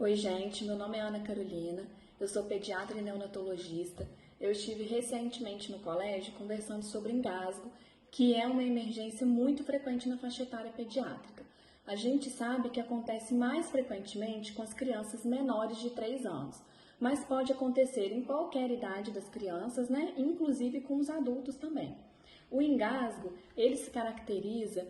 Oi, gente, meu nome é Ana Carolina, eu sou pediatra e neonatologista. Eu estive recentemente no colégio conversando sobre engasgo, que é uma emergência muito frequente na faixa etária pediátrica. A gente sabe que acontece mais frequentemente com as crianças menores de 3 anos, mas pode acontecer em qualquer idade das crianças, né? Inclusive com os adultos também. O engasgo, ele se caracteriza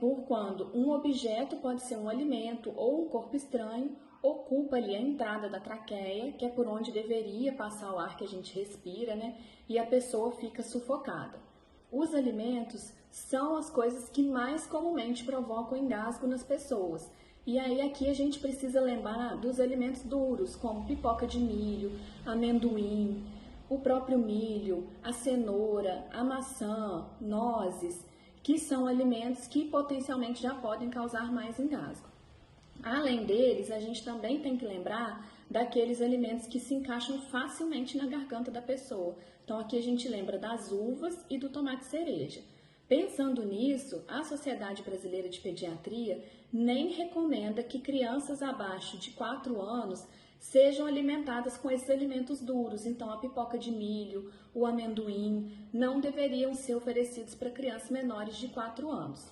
por quando um objeto, pode ser um alimento ou um corpo estranho, ocupa ali a entrada da traqueia, que é por onde deveria passar o ar que a gente respira, né? E a pessoa fica sufocada. Os alimentos são as coisas que mais comumente provocam engasgo nas pessoas. E aí aqui a gente precisa lembrar dos alimentos duros, como pipoca de milho, amendoim, o próprio milho, a cenoura, a maçã, nozes, que são alimentos que potencialmente já podem causar mais engasgo. Além deles, a gente também tem que lembrar daqueles alimentos que se encaixam facilmente na garganta da pessoa. Então aqui a gente lembra das uvas e do tomate cereja. Pensando nisso, a Sociedade Brasileira de Pediatria nem recomenda que crianças abaixo de 4 anos sejam alimentadas com esses alimentos duros. Então a pipoca de milho, o amendoim não deveriam ser oferecidos para crianças menores de 4 anos.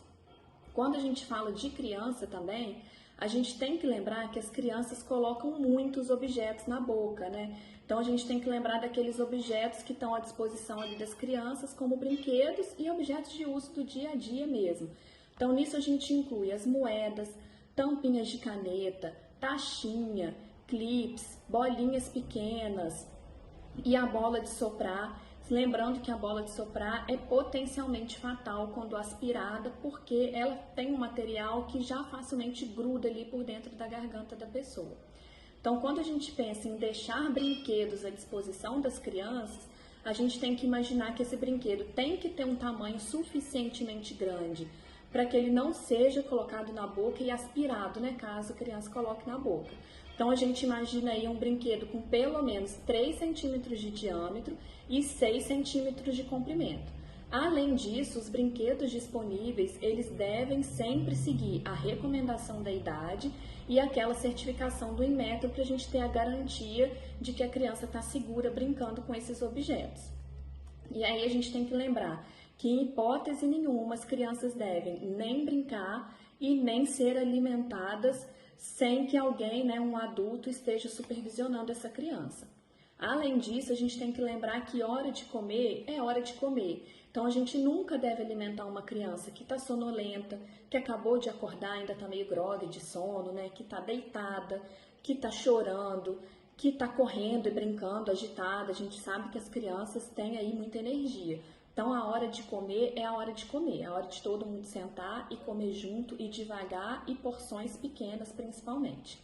Quando a gente fala de criança também, a gente tem que lembrar que as crianças colocam muitos objetos na boca, né? Então a gente tem que lembrar daqueles objetos que estão à disposição ali das crianças, como brinquedos e objetos de uso do dia a dia mesmo. Então nisso a gente inclui as moedas, tampinhas de caneta, taxinha, clips, bolinhas pequenas e a bola de soprar. Lembrando que a bola de soprar é potencialmente fatal quando aspirada, porque ela tem um material que já facilmente gruda ali por dentro da garganta da pessoa. Então, quando a gente pensa em deixar brinquedos à disposição das crianças, a gente tem que imaginar que esse brinquedo tem que ter um tamanho suficientemente grande para que ele não seja colocado na boca e aspirado, né, caso a criança coloque na boca. Então, a gente imagina aí um brinquedo com pelo menos 3 centímetros de diâmetro e 6 centímetros de comprimento. Além disso, os brinquedos disponíveis, eles devem sempre seguir a recomendação da idade e aquela certificação do Inmetro para a gente ter a garantia de que a criança está segura brincando com esses objetos. E aí a gente tem que lembrar que, em hipótese nenhuma, as crianças devem nem brincar e nem ser alimentadas sem que alguém, né, um adulto, esteja supervisionando essa criança. Além disso, a gente tem que lembrar que hora de comer é hora de comer. Então, a gente nunca deve alimentar uma criança que está sonolenta, que acabou de acordar, ainda está meio grogue de sono, né, que está deitada, que está chorando, que está correndo e brincando, agitada. A gente sabe que as crianças têm aí muita energia. Então, a hora de comer é a hora de comer, é a hora de todo mundo sentar e comer junto e devagar e porções pequenas principalmente.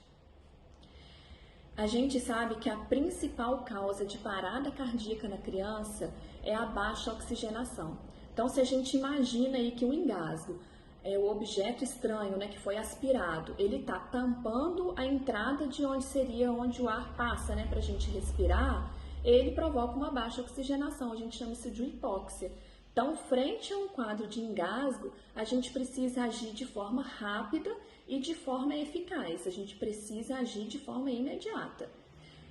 A gente sabe que a principal causa de parada cardíaca na criança é a baixa oxigenação. Então, se a gente imagina aí que o engasgo é o objeto estranho, né, que foi aspirado, ele está tampando a entrada de onde o ar passa, né, para a gente respirar, ele provoca uma baixa oxigenação, a gente chama isso de hipóxia. Então, frente a um quadro de engasgo, a gente precisa agir de forma rápida e de forma eficaz, a gente precisa agir de forma imediata.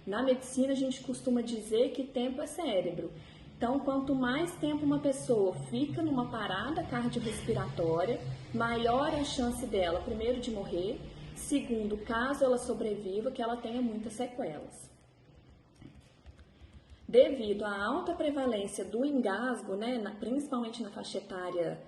Na medicina, a gente costuma dizer que tempo é cérebro. Então, quanto mais tempo uma pessoa fica numa parada cardiorrespiratória, maior a chance dela, primeiro, de morrer, segundo, caso ela sobreviva, que ela tenha muitas sequelas. Devido à alta prevalência do engasgo, né, principalmente na faixa etária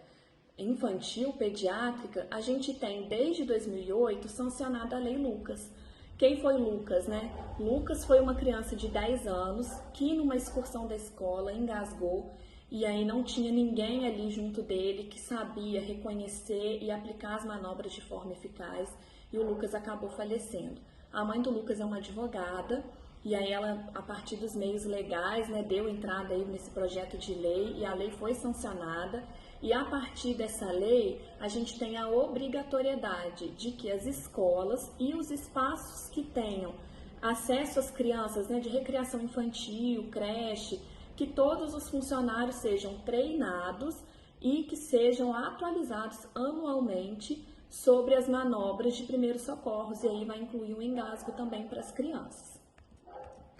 infantil, pediátrica, a gente tem, desde 2008, sancionada a Lei Lucas. Quem foi Lucas, né? Lucas foi uma criança de 10 anos que, numa excursão da escola, engasgou e aí não tinha ninguém ali junto dele que sabia reconhecer e aplicar as manobras de forma eficaz, e o Lucas acabou falecendo. A mãe do Lucas é uma advogada, e aí ela, a partir dos meios legais, né, deu entrada aí nesse projeto de lei, e a lei foi sancionada, e a partir dessa lei, a gente tem a obrigatoriedade de que as escolas e os espaços que tenham acesso às crianças, né, de recreação infantil, creche, que todos os funcionários sejam treinados e que sejam atualizados anualmente sobre as manobras de primeiros socorros, e aí vai incluir o engasgo também para as crianças.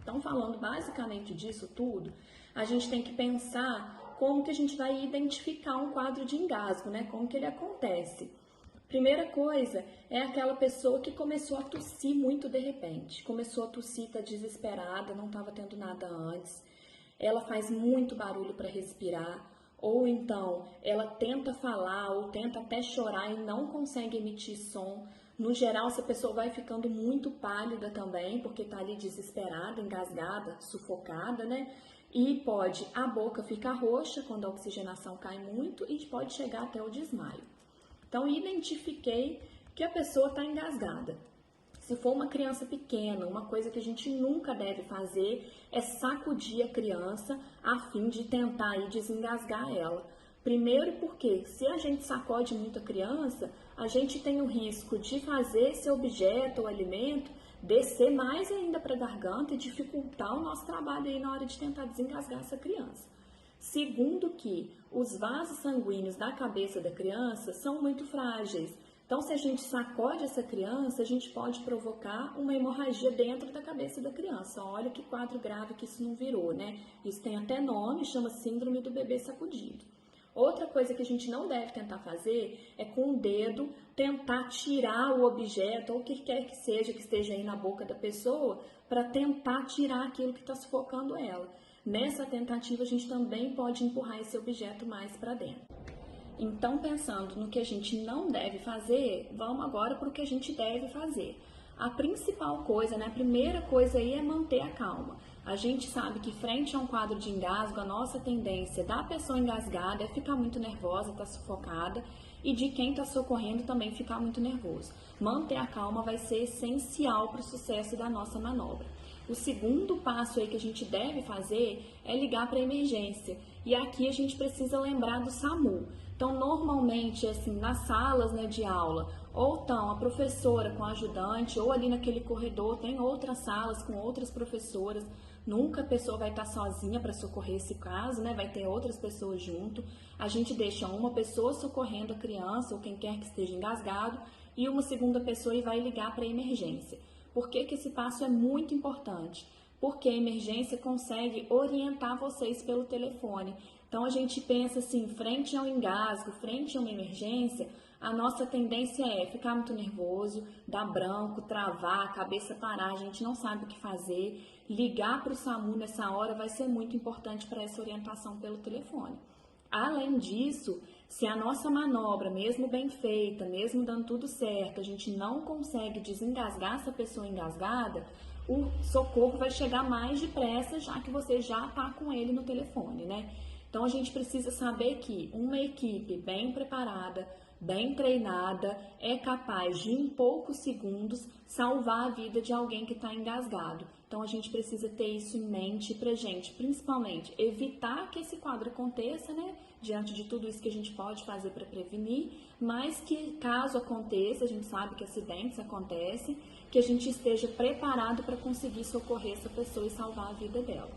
Então, falando basicamente disso tudo, a gente tem que pensar como que a gente vai identificar um quadro de engasgo, né? Como que ele acontece. Primeira coisa é aquela pessoa que começou a tossir muito de repente. Começou a tossir, está desesperada, não estava tendo nada antes. Ela faz muito barulho para respirar, ou então ela tenta falar ou tenta até chorar e não consegue emitir som. No geral, essa pessoa vai ficando muito pálida também, porque está ali desesperada, engasgada, sufocada, né? E pode a boca ficar roxa quando a oxigenação cai muito e pode chegar até o desmaio. Então, identifiquei que a pessoa está engasgada. Se for uma criança pequena, uma coisa que a gente nunca deve fazer é sacudir a criança a fim de tentar aí desengasgar ela. Primeiro porque se a gente sacode muito a criança, a gente tem o risco de fazer esse objeto ou alimento descer mais ainda para a garganta e dificultar o nosso trabalho aí na hora de tentar desengasgar essa criança. Segundo que os vasos sanguíneos da cabeça da criança são muito frágeis. Então, se a gente sacode essa criança, a gente pode provocar uma hemorragia dentro da cabeça da criança. Olha que quadro grave que isso não virou, né? Isso tem até nome, chama síndrome do bebê sacudido. Outra coisa que a gente não deve tentar fazer é com o dedo tentar tirar o objeto ou o que quer que seja que esteja aí na boca da pessoa para tentar tirar aquilo que está sufocando ela. Nessa tentativa, a gente também pode empurrar esse objeto mais para dentro. Então, pensando no que a gente não deve fazer, vamos agora para o que a gente deve fazer. A principal coisa, né, a primeira coisa aí é manter a calma. A gente sabe que frente a um quadro de engasgo, a nossa tendência da pessoa engasgada é ficar muito nervosa, estar sufocada, e de quem está socorrendo também ficar muito nervoso. Manter a calma vai ser essencial para o sucesso da nossa manobra. O segundo passo aí que a gente deve fazer é ligar para a emergência. E aqui a gente precisa lembrar do SAMU. Então, normalmente, assim, nas salas, né, de aula, ou então a professora com a ajudante, ou ali naquele corredor tem outras salas com outras professoras. Nunca a pessoa vai estar sozinha para socorrer esse caso, né? Vai ter outras pessoas junto. A gente deixa uma pessoa socorrendo a criança ou quem quer que esteja engasgado e uma segunda pessoa e vai ligar para a emergência. Por que que esse passo é muito importante? Porque a emergência consegue orientar vocês pelo telefone. Então, a gente pensa assim, frente a um engasgo, frente a uma emergência, a nossa tendência é ficar muito nervoso, dar branco, travar, a cabeça parar, a gente não sabe o que fazer. Ligar para o SAMU nessa hora vai ser muito importante para essa orientação pelo telefone. Além disso, se a nossa manobra, mesmo bem feita, mesmo dando tudo certo, a gente não consegue desengasgar essa pessoa engasgada, o socorro vai chegar mais depressa, já que você já está com ele no telefone, né? Então, a gente precisa saber que uma equipe bem preparada, bem treinada, é capaz de, em poucos segundos, salvar a vida de alguém que está engasgado. Então, a gente precisa ter isso em mente para a gente, principalmente, evitar que esse quadro aconteça, né? Diante de tudo isso que a gente pode fazer para prevenir, mas que, caso aconteça, a gente sabe que acidentes acontecem, que a gente esteja preparado para conseguir socorrer essa pessoa e salvar a vida dela.